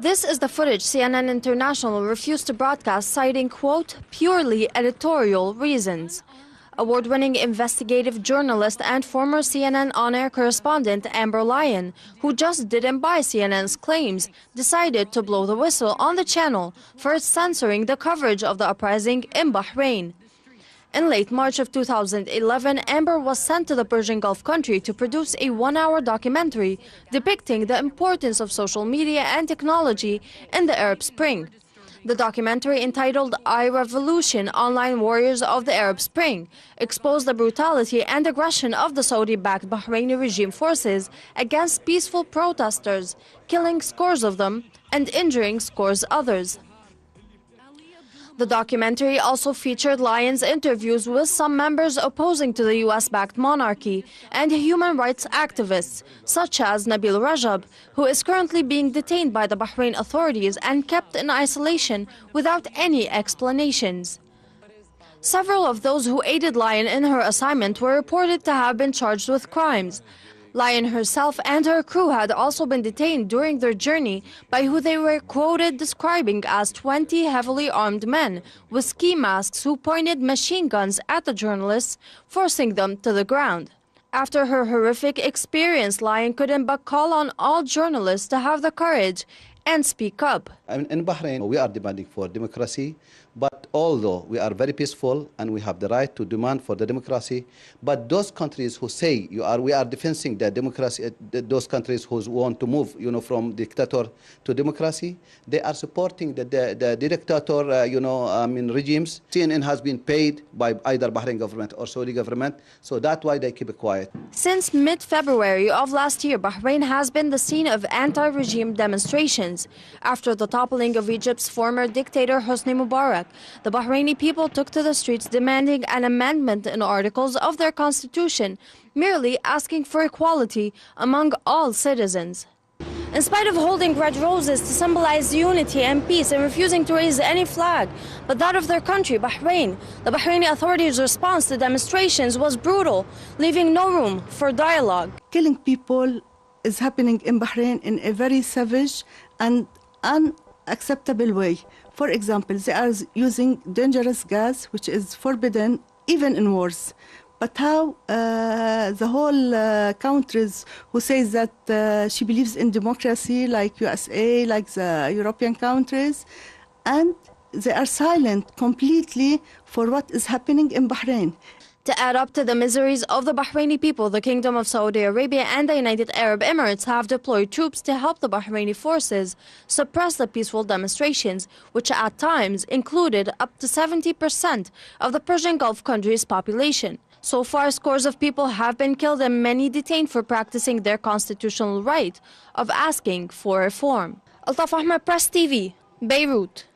This is the footage CNN International refused to broadcast, citing, quote, purely editorial reasons. Award-winning investigative journalist and former CNN on-air correspondent Amber Lyon, who just didn't buy CNN's claims, decided to blow the whistle on the channel for censoring the coverage of the uprising in Bahrain. In late March of 2011, Amber was sent to the Persian Gulf country to produce a one-hour documentary depicting the importance of social media and technology in the Arab Spring. The documentary, entitled I Revolution: Online Warriors of the Arab Spring, exposed the brutality and aggression of the Saudi-backed Bahraini regime forces against peaceful protesters, killing scores of them and injuring scores others. The documentary also featured Lyon's interviews with some members opposing to the US-backed monarchy and human rights activists, such as Nabil Rajab, who is currently being detained by the Bahrain authorities and kept in isolation without any explanations. Several of those who aided Lyon in her assignment were reported to have been charged with crimes. Lyon herself and her crew had also been detained during their journey by who they were quoted describing as 20 heavily armed men with ski masks who pointed machine guns at the journalists, forcing them to the ground. After her horrific experience, Lyon couldn't but call on all journalists to have the courage and speak up. In Bahrain, we are demanding for democracy, but although we are very peaceful and we have the right to demand for the democracy, but those countries who say we are defending the democracy, those countries who want to move, from dictator to democracy, they are supporting the dictator, regimes. CNN has been paid by either Bahrain government or Saudi government, so that's why they keep it quiet. Since mid-February of last year, Bahrain has been the scene of anti-regime demonstrations. After the toppling of Egypt's former dictator Hosni Mubarak, the Bahraini people took to the streets demanding an amendment in articles of their constitution, merely asking for equality among all citizens. In spite of holding red roses to symbolize unity and peace and refusing to raise any flag, but that of their country, Bahrain, the Bahraini authorities' response to demonstrations was brutal, leaving no room for dialogue. Killing people is happening in Bahrain in a very savage and unacceptable way. For example, they are using dangerous gas, which is forbidden even in wars. But how the whole countries who say that she believes in democracy, like USA, like the European countries, and they are silent completely for what is happening in Bahrain. To add up to the miseries of the Bahraini people, the Kingdom of Saudi Arabia and the United Arab Emirates have deployed troops to help the Bahraini forces suppress the peaceful demonstrations, which at times included up to 70% of the Persian Gulf country's population. So far, scores of people have been killed and many detained for practicing their constitutional right of asking for reform. Altaf Ahmed, Press TV, Beirut.